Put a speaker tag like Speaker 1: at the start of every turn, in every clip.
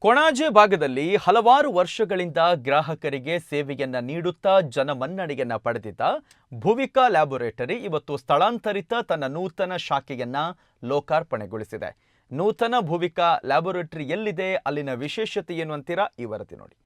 Speaker 1: ಕೊಣಾಜೆ ಭಾಗದಲ್ಲಿ ಹಲವಾರು ವರ್ಷಗಳಿಂದ ಗ್ರಾಹಕರಿಗೆ ಸೇವೆಯನ್ನ ನೀಡುತ್ತಾ ಜನಮನ್ನಣೆಯನ್ನ ಪಡೆದಿದ್ದ ಭುವಿಕಾ ಲ್ಯಾಬೋರೇಟರಿ ಇವತ್ತು ಸ್ಥಳಾಂತರಿತ ತನ್ನ ನೂತನ ಶಾಖೆಯನ್ನ ಲೋಕಾರ್ಪಣೆಗೊಳಿಸಿದೆ. ನೂತನ ಭುವಿಕಾ ಲ್ಯಾಬೋರೇಟರಿ ಎಲ್ಲಿದೆ, ಅಲ್ಲಿನ ವಿಶೇಷತೆ ಏನು ಅಂತೀರಾ? ಈ ವರದಿ ನೋಡಿ.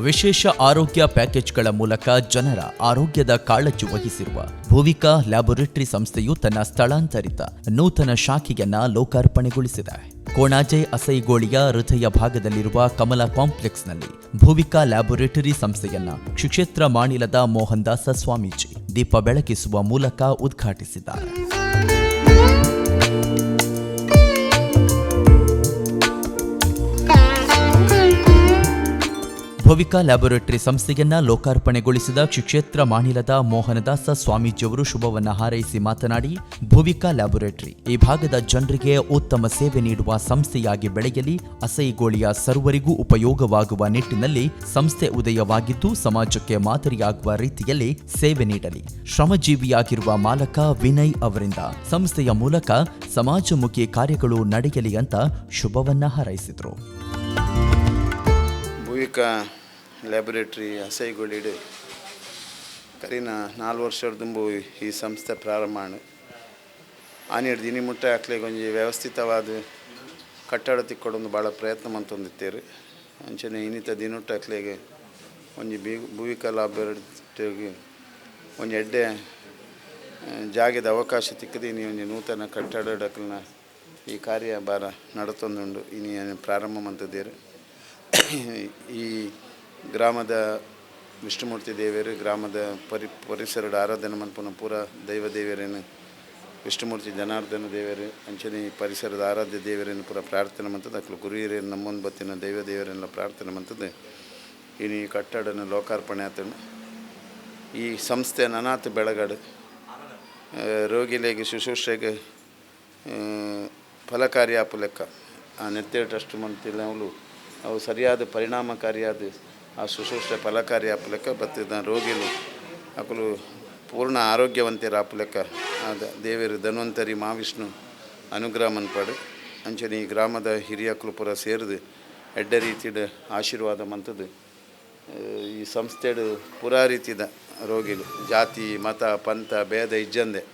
Speaker 1: ವಿಶೇಷ ಆರೋಗ್ಯ ಪ್ಯಾಕೇಜ್ಗಳ ಮೂಲಕ ಜನರ ಆರೋಗ್ಯದ ಕಾಳಜಿ ವಹಿಸಿರುವ ಭುವಿಕಾ ಲ್ಯಾಬೋರೇಟರಿ ಸಂಸ್ಥೆಯು ತನ್ನ ಸ್ಥಳಾಂತರಿತ ನೂತನ ಶಾಖೆಯನ್ನ ಲೋಕಾರ್ಪಣೆಗೊಳಿಸಿದೆ. ಕೊಣಾಜೆ ಅಸೈಗೋಳಿಯ ಹೃದಯ ಭಾಗದಲ್ಲಿರುವ ಕಮಲಾ ಕಾಂಪ್ಲೆಕ್ಸ್ನಲ್ಲಿ ಭುವಿಕಾ ಲ್ಯಾಬೋರೇಟರಿ ಸಂಸ್ಥೆಯನ್ನ ಶ್ರೀಕ್ಷೇತ್ರ ಮಾಣಿಲದ ಮೋಹನ್ ದಾಸ ಸ್ವಾಮೀಜಿ ದೀಪ ಬೆಳಗಿಸುವ ಮೂಲಕ ಉದ್ಘಾಟಿಸಿದ್ದಾರೆ. ಭುವಿಕಾ ಲ್ಯಾಬೋರೇಟರಿ ಸಂಸ್ಥೆಯನ್ನ ಲೋಕಾರ್ಪಣೆಗೊಳಿಸಿದ ಶ್ರೀಕ್ಷೇತ್ರ ಮಾಣಿಲದ ಮೋಹನದಾಸ ಸ್ವಾಮೀಜಿಯವರು ಶುಭವನ್ನ ಹಾರೈಸಿ ಮಾತನಾಡಿ, ಭುವಿಕಾ ಲ್ಯಾಬೋರೇಟರಿ ಈ ಭಾಗದ ಜನರಿಗೆ ಉತ್ತಮ ಸೇವೆ ನೀಡುವ ಸಂಸ್ಥೆಯಾಗಿ ಬೆಳೆಯಲಿ, ಅಸೈಗೋಳಿಯ ಸರ್ವರಿಗೂ ಉಪಯೋಗವಾಗುವ ನಿಟ್ಟಿನಲ್ಲಿ ಸಂಸ್ಥೆ ಉದಯವಾಗಿದ್ದು ಸಮಾಜಕ್ಕೆ ಮಾದರಿಯಾಗುವ ರೀತಿಯಲ್ಲಿ ಸೇವೆ ನೀಡಲಿ. ಶ್ರಮಜೀವಿಯಾಗಿರುವ ಮಾಲಕ ವಿನಯ್ ಅವರಿಂದ ಸಂಸ್ಥೆಯ ಮೂಲಕ ಸಮಾಜಮುಖಿ ಕಾರ್ಯಗಳು ನಡೆಯಲಿ ಅಂತ ಶುಭವನ್ನ ಹಾರೈಸಿದರು.
Speaker 2: ಭುವಿಕಾ ಲ್ಯಾಬೋರೇಟರಿ ಅಸೈಗೋಳಿಡು ಕರೀನ 4 ವರ್ಷದ ದುಂಬು ಈ ಸಂಸ್ಥೆ ಪ್ರಾರಂಭ ಆನಿಡ್ ದಿನಿ ಮುಟ್ಟ ಹಾಕ್ಲಿಕ್ಕೆ ಒಂಜಿ ವ್ಯವಸ್ಥಿತವಾದ ಕಟ್ಟಡ ತಿಕ್ಕೊಡೊಂದು ಭಾಳ ಪ್ರಯತ್ನ ಮಂತೊಂದಿತ್ತೇರು. ಅಂಚನೆ ಇನ್ನಿತ ದಿನುಟ್ಟ ಹಾಕ್ಲಿಗೆ ಒಂಜಿ ಭುವಿಕಾ ಲ್ಯಾಬೋರೇಟರಿಗೆ ಒಂಜಿ ಎಡ್ಡೆ ಜಾಗದ ಅವಕಾಶ ತಿಕ್ಕದಿ ಇನಿ ಒಂಜಿ ನೂತನ ಕಟ್ಟಡ ಈ ಕಾರ್ಯ ಬಾರ ನಡತೊಂದುಂಡು ಇನಿ ಪ್ರಾರಂಭ ಮಂತದೇರು. ಈ ಗ್ರಾಮದ ವಿಷ್ಣುಮೂರ್ತಿ ದೇವರು ಗ್ರಾಮದ ಪರಿಸರದ ಆರಾಧನೆ ಮನ್ಪುನ ಪೂರ ದೈವ ದೇವರೇನು ವಿಷ್ಣುಮೂರ್ತಿ ಜನಾರ್ದನ ದೇವರು ಅಂಚನೆ ಪರಿಸರದ ಆರಾಧ್ಯ ದೇವರೇನು ಪೂರ ಪ್ರಾರ್ಥನೆ ಮಂತದ್ದು ಅಕ್ಲು ಗುರು ಹಿರಿಯರು ನಮ್ಮೊಂದು ಬತ್ತಿನ ದೈವ ದೇವರೆಲ್ಲ ಪ್ರಾರ್ಥನೆ ಮಂತದ್ದು ಇನ್ನು ಈ ಕಟ್ಟಡನ ಲೋಕಾರ್ಪಣೆ ಆತನು. ಈ ಸಂಸ್ಥೆ ನನಾತ್ ಬೆಳಗಡು ರೋಗಿಲೆಗೆ ಶುಶ್ರೂಷೆಗೆ ಫಲಕಾರಿ ಆಪು ಲೆಕ್ಕ ಆ ನೆತ್ತೇಳು ಟ್ರಸ್ಟ್ ಮಂತಿಲ್ಲ ಅವು ಸರಿಯಾದ ಪರಿಣಾಮಕಾರಿಯಾದ ಆ ಶುಶ್ರೂಷೆ ಫಲಕಾರಿ ಆಪಲೆಕ್ಕ ಬತ್ತಿದ ರೋಗಿಲು ಅಕಲು ಪೂರ್ಣ ಆರೋಗ್ಯವಂತರ ಆಪಲೆಕ್ಕ ಆದ ದೇವರು ಧನ್ವಂತರಿ ಮಹಾವಿಷ್ಣು ಅನುಗ್ರಹ ಮನ್ಪಡು ಅಂಚನೆ ಈ ಗ್ರಾಮದ ಹಿರಿಯಕ್ಕಳು ಪುರ ಸೇರಿದು ಎಡ್ಡ ರೀತಿಯ ಆಶೀರ್ವಾದ ಮಂತದ್ದು ಈ ಸಂಸ್ಥೆಡು ಪುರಾ ರೀತಿದ ರೋಗಿಲು ಜಾತಿ ಮತ ಪಂಥ ಭೇದ ಇಜ್ಜಂದೆ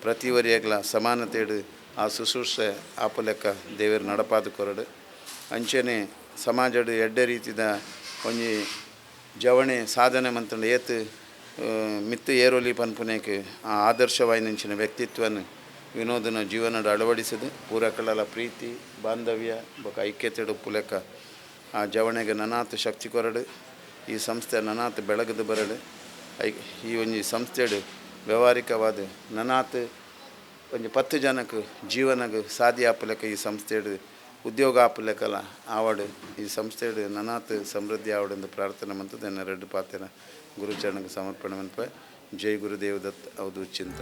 Speaker 2: ಪ್ರತಿವರಿಯಾಗಲ ಸಮಾನತೆಡು ಆ ಶುಶ್ರೂಷೆ ಆಪಲೆಕ್ಕ ದೇವರು ನಡಪಾದ ಕೊರಡು ಅಂಚನೆ ಸಮಾಜದ ಎಡ್ಡೆ ರೀತಿದ ಒಂಜಿ ಜವಣೆ ಸಾಧನೆ ಮಂತಂಡು ಏತು ಮಿತ್ತು ಏರೋಲಿ ಪನ್ಪುನೇಕೆ ಆ ಆದರ್ಶವಾಯಿನಂಚಿನ ವ್ಯಕ್ತಿತ್ವನ ವಿನೋದನ ಜೀವನದ ಅಳವಡಿಸಿದು ಪೂರಕಲ ಪ್ರೀತಿ ಬಾಂಧವ್ಯ ಬೊಕ ಐಕ್ಯತೆಡು ಉಪ್ಪುಲೆಕ್ಕ ಆ ಜವಣೆಗೆ ನನಾತ್ ಶಕ್ತಿ ಕೊರಡು ಈ ಸಂಸ್ಥೆ ನನಾತ್ ಬೆಳಗದು ಬರಡು ಈ ಒಂಜಿ ಸಂಸ್ಥೆಡು ವ್ಯವಹಾರಿಕವಾದ ನನಾತ್ ಒಂಜಿ 10 ಜನಕ್ಕೆ ಜೀವನಗೆ ಸಾಧ್ಯ ಆಪಲೆಕ್ಕ ಈ ಸಂಸ್ಥೆಡು ಉದ್ಯೋಗ ಆಪಲೆಕ್ಕಲ್ಲ ಆವಡು ಈ ಸಂಸ್ಥೆಡು ನನಾತ್ ಸಮೃದ್ಧಿ ಆವಡೆಂದು ಪ್ರಾರ್ಥನೆ ಮಂತದ್ದು ಎನ್ನ ರೆಡ್ಡು ಪಾತೆನ ಗುರುಚರಣಕ್ಕೆ ಸಮರ್ಪಣೆ ಮನ್ಪ. ಜೈ ಗುರುದೇವ್ ದತ್ ಹೌದು ಚಿಂತ.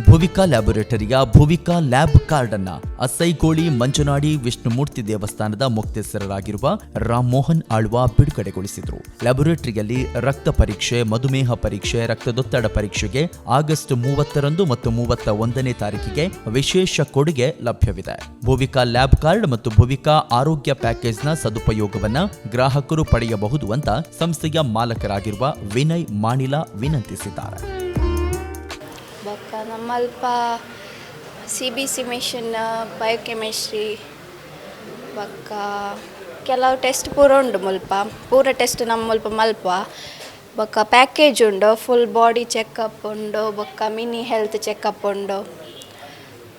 Speaker 1: ಭುವಿಕಾ ಲ್ಯಾಬೋರೇಟರಿಯ ಭುವಿಕಾ ಲ್ಯಾಬ್ ಕಾರ್ಡ್ ಅನ್ನ ಅಸೈಗೋಳಿ ಮಂಜುನಾಡಿ ವಿಷ್ಣುಮೂರ್ತಿ ದೇವಸ್ಥಾನದ ಮುಖ್ಯಸ್ಥರಾಗಿರುವ ರಾಮ್ ಮೋಹನ್ ಆಳ್ವ ಬಿಡುಗಡೆಗೊಳಿಸಿದರು. ಲ್ಯಾಬೋರೇಟರಿಯಲ್ಲಿ ರಕ್ತ ಪರೀಕ್ಷೆ, ಮಧುಮೇಹ ಪರೀಕ್ಷೆ, ರಕ್ತದೊತ್ತಡ ಪರೀಕ್ಷೆಗೆ ಆಗಸ್ಟ್ 30 ಮತ್ತು 31ನೇ ತಾರೀಕಿಗೆ ವಿಶೇಷ ಕೊಡುಗೆ ಲಭ್ಯವಿದೆ. ಭುವಿಕಾ ಲ್ಯಾಬ್ ಕಾರ್ಡ್ ಮತ್ತು ಭುವಿಕಾ ಆರೋಗ್ಯ ಪ್ಯಾಕೇಜ್ನ ಸದುಪಯೋಗವನ್ನ ಗ್ರಾಹಕರು ಪಡೆಯಬಹುದು ಅಂತ ಸಂಸ್ಥೆಯ ಮಾಲಕರಾಗಿರುವ ವಿನಯ್ ಮಾಣಿಲ ವಿನಂತಿಸಿದ್ದಾರೆ.
Speaker 3: ನಮ್ಮಲ್ಪ CBC ಮಿಷನ್, ಬಯೋಕೆಮಿಸ್ಟ್ರಿ ಬೊಕ್ಕ ಕೆಲವು ಟೆಸ್ಟ್ ಪೂರ ಉಂಡು ಮುಲ್ಪ ಪೂರ ಟೆಸ್ಟ್ ನಮ್ಮ ಮುಲ್ಪ ಮಲ್ಪ ಬೊಕ್ಕ ಪ್ಯಾಕೇಜ್ ಉಂಡು. ಫುಲ್ ಬಾಡಿ ಚೆಕಪ್ ಉಂಡು, ಬೊಕ್ಕ ಮಿನಿ ಹೆಲ್ತ್ ಚೆಕಪ್ ಉಂಡು,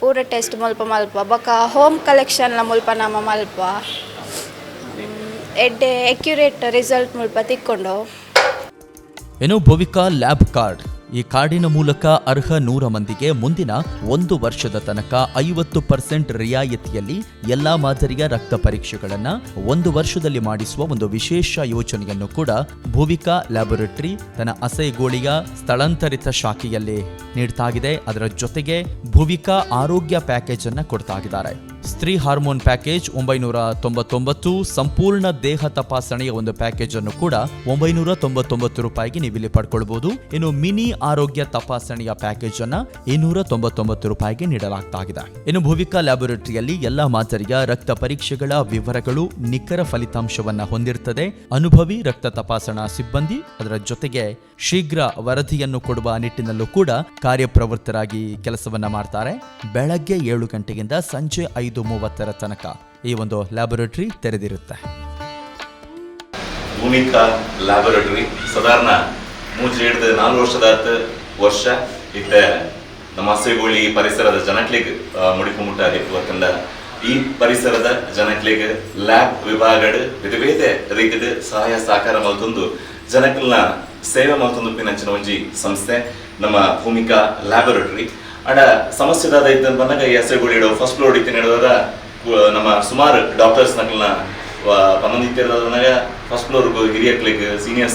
Speaker 3: ಪೂರ ಟೆಸ್ಟ್ ಮುಲ್ಪ ಮಲ್ಪ ಬೊಕ್ಕ ಹೋಮ್ ಕಲೆಕ್ಷನ್ಲ ಮುಲ್ಪ ನಮ್ಮ ಮಲ್ಪ ಎಡ್ಡೆ ಅಕ್ಯುರೇಟ್ ರಿಸಲ್ಟ್ ಮುಲ್ಪ ತಿಕ್ಕೊಂಡು.
Speaker 1: ಏನು ಭುವಿಕಾ ಲ್ಯಾಬ್ ಕಾರ್ಡ್, ಈ ಕಾರ್ಡಿನ ಮೂಲಕ ಅರ್ಹ 100 ಮಂದಿಗೆ ಮುಂದಿನ 1 ವರ್ಷದ ತನಕ 50% ರಿಯಾಯಿತಿಯಲ್ಲಿ ಎಲ್ಲಾ ಮಾದರಿಯ ರಕ್ತ ಪರೀಕ್ಷೆಗಳನ್ನು 1 ವರ್ಷದಲ್ಲಿ ಮಾಡಿಸುವ ಒಂದು ವಿಶೇಷ ಯೋಜನೆಯನ್ನು ಕೂಡ ಭುವಿಕಾ ಲ್ಯಾಬೋರೇಟರಿ ತನ್ನ ಅಸೈಗೋಳಿಯ ಸ್ಥಳಾಂತರಿತ ಶಾಖೆಯಲ್ಲಿ ನೀಡ್ತಾಗಿದೆ. ಅದರ ಜೊತೆಗೆ ಭುವಿಕಾ ಆರೋಗ್ಯ ಪ್ಯಾಕೇಜ್ ಅನ್ನು ಕೊಡ್ತಾಗಿದ್ದಾರೆ. ಸ್ತ್ರೀ ಹಾರ್ಮೋನ್ ಪ್ಯಾಕೇಜ್ 999, ಸಂಪೂರ್ಣ ದೇಹ ತಪಾಸಣೆಯ ಒಂದು ಪ್ಯಾಕೇಜ್ ಅನ್ನು ಕೂಡ 999 ರೂಪಾಯಿಗೆ ನೀವು ಇಲ್ಲಿ ಪಡ್ಕೊಳ್ಬಹುದು. ಇನ್ನು ಮಿನಿ ಆರೋಗ್ಯ ತಪಾಸಣೆಯ ಪ್ಯಾಕೇಜ್ ಅನ್ನ 299 ರೂಪಾಯಿಗೆ ನೀಡಲಾಗ್ತಾಗಿದೆ. ಇನ್ನು ಭುವಿಕಾ ಲ್ಯಾಬೊರೇಟರಿಯಲ್ಲಿ ಎಲ್ಲಾ ಮಾದರಿಯ ರಕ್ತ ಪರೀಕ್ಷೆಗಳ ವಿವರಗಳು ನಿಖರ ಫಲಿತಾಂಶವನ್ನ ಹೊಂದಿರುತ್ತದೆ. ಅನುಭವಿ ರಕ್ತ ತಪಾಸಣಾ ಸಿಬ್ಬಂದಿ ಅದರ ಜೊತೆಗೆ ಶೀಘ್ರ ವರದಿಯನ್ನು ಕೊಡುವ ನಿಟ್ಟಿನಲ್ಲೂ ಕೂಡ ಕಾರ್ಯಪ್ರವೃತ್ತರಾಗಿ ಕೆಲಸವನ್ನ ಮಾಡ್ತಾರೆ. ಬೆಳಗ್ಗೆ 7 ಗಂಟೆಯಿಂದ ಸಂಜೆ 5:30 ತನಕ ಈ ಒಂದು ಲ್ಯಾಬೊರೇಟರಿ ತೆರೆದಿರುತ್ತೆ.
Speaker 4: ಭೂಮಿಕಾ ಲ್ಯಾಬೊರೇಟರಿ ಸಾಧಾರಣ 4 ವರ್ಷ ಇತ್ತೆ ನಮ್ಮ ಹಸೆಗೋಳಿ ಪರಿಸರದ ಜನಕ್ಲಿಗೆ ಮುಡಿಪುಮುಟ್ಟಾಗಿರುವತ್ತಂದ ಈ ಪರಿಸರದ ಜನಕ್ಲಿಗೆ ಲ್ಯಾಬ್ ವಿಭಾಗಡ್ ವಿವಿಧ ರೀತಿಯ ಸಹಾಯ ಸಹಕಾರ ಮಲ್ತೊಂದು ಜನಕ್ಲನ ಸೇವೆ ಮಲ್ತೊಂದು ಪಿನಂಚಿನ ಒಂಜಿ ಸಂಸ್ಥೆ ನಮ್ಮ ಭೂಮಿಕಾ ಲ್ಯಾಬೊರೇಟರಿ. ಅಡ ಸಮಸ್ಯೆದಾದ ಇದ್ದ ಬಂದಾಗ ಈ ಹಸೆಗೋಳಿ ಫಸ್ಟ್ ಫ್ಲೋರ್ ಇತ್ತು ನಡೆದಾಗ ನಮ್ಮ ಸುಮಾರು ಡಾಕ್ಟರ್ಸ್ ನಕ್ಲನ ಪನ್ನೊಂದಿತ್ತಿರದಾಗ ಫಸ್ಟ್ ಫ್ಲೋರ್ಗೂ ಹಿರಿಯಕ್ಲಿಗೆ ಸೀನಿಯರ್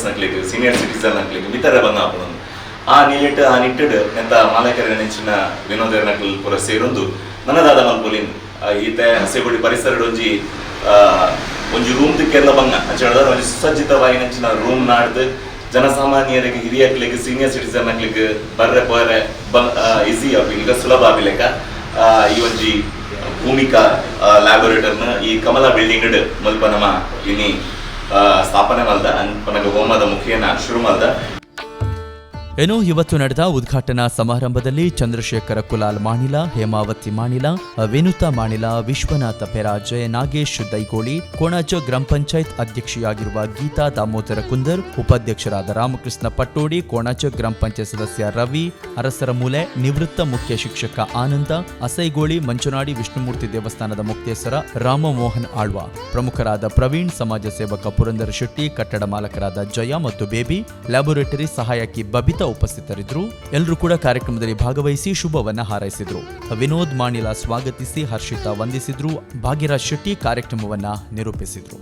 Speaker 4: ಸಿಟಿಸನ್ ನಕ್ಲಿಗೆ ವಿತರ ಬಂದ ಹಾಕೊಂಡು ಆ ನಿಟ್ಟಿಡ್ ಎಂತ ಮಾಲಕರ ನೆಂಚಿನ ವಿನೋದ ನಕಲ್ ಪೂರ ಸೇರೊಂದು ನನ್ನದಾದ ಮಲ್ಪೊಲಿಂದು ಈತೆ ಹಸೆಗೋಳಿ ಪರಿಸರ ಒಂಜಿ ರೂಮ್ ತಿಕ್ಕೆಲ್ಲ ಬಂಗ ಅಂಚೇಳಿದ್ರೆ ಒಂಜಿ ಸುಸಜ್ಜಿತವಾಗಿ ನೆಂಚಿನ ರೂಮ್ ನಾಡ್ದು ಜನಸಾಮಾನ್ಯರಿಗೆ ಹಿರಿಯಕ್ಲಿಗೆ ಸೀನಿಯರ್ ಸಿಟಿಸನ್ ಆಗ್ಲಿಕ್ಕೆ ಬರ್ರೆ ಪೋರೆ ಈಸಿ ಆಗಿ ಈಗ ಸುಲಭ ಆಗ್ಲಿಕ್ಕ ಈ ಒಂಜಿ ಭೂಮಿಕಾ ಲ್ಯಾಬೊರೇಟರ್ನ ಈ ಕಮಲ ಬಿಲ್ಡಿಂಗ್ ಮಲ್ಪ ನಮ್ಮ ಇನ್ನಿ ಸ್ಥಾಪನೆ ಮಲ್ದ ಅನ್ಪನಗ ಹೋಮದ ಮುಖೇನ ಶುರು ಮಲ್ದ.
Speaker 1: ಏನೋ ಇವತ್ತು ನಡೆದ ಉದ್ಘಾಟನಾ ಸಮಾರಂಭದಲ್ಲಿ ಚಂದ್ರಶೇಖರ ಕುಲಾಲ್ ಮಾಣಿಲ, ಹೇಮಾವತಿ ಮಾಣಿಲ, ವಿನುತಾ ಮಾಣಿಲ, ವಿಶ್ವನಾಥ ಪೆರಾಜೆ, ನಾಗೇಶ್ ದೈಗೋಳಿ, ಕೋಣಾಜ ಗ್ರಾಮ ಪಂಚಾಯತ್ ಅಧ್ಯಕ್ಷೆಯಾಗಿರುವ ಗೀತಾ ದಾಮೋದರ ಕುಂದರ್, ಉಪಾಧ್ಯಕ್ಷರಾದ ರಾಮಕೃಷ್ಣ ಪಟ್ಟೋಡಿ, ಕೋಣಾಜ ಗ್ರಾಮ ಪಂಚಾಯತ್ ಸದಸ್ಯ ರವಿ ಅರಸರಮೂಲೆ, ನಿವೃತ್ತ ಮುಖ್ಯ ಶಿಕ್ಷಕ ಆನಂದ, ಅಸೈಗೋಳಿ ಮಂಚನಾಡಿ ವಿಷ್ಣುಮೂರ್ತಿ ದೇವಸ್ಥಾನದ ಮುಕ್ತೇಶ್ವರ ರಾಮಮೋಹನ್ ಆಳ್ವ, ಪ್ರಮುಖರಾದ ಪ್ರವೀಣ್, ಸಮಾಜ ಸೇವಕ ಪುರಂದರ ಶೆಟ್ಟಿ, ಕಟ್ಟಡ ಮಾಲಕರಾದ ಜಯ ಮತ್ತು ಬೇಬಿ, ಲ್ಯಾಬೊರೇಟರಿ ಸಹಾಯಕಿ ಬಬಿತಾ ಉಪಸ್ಥಿತರಿದ್ದರು. ಎಲ್ಲರೂ ಕೂಡ ಕಾರ್ಯಕ್ರಮದಲ್ಲಿ ಭಾಗವಹಿಸಿ ಶುಭವನ್ನ ಹಾರೈಸಿದ್ರು. ವಿನೋದ್ ಮಾಣಿಲ ಸ್ವಾಗತಿಸಿ ಹರ್ಷಿತಾ ವಂದಿಸಿದ್ರು. ಭಾಗ್ಯರಾಜ್ ಶೆಟ್ಟಿ ಕಾರ್ಯಕ್ರಮವನ್ನ ನಿರೂಪಿಸಿದ್ರು.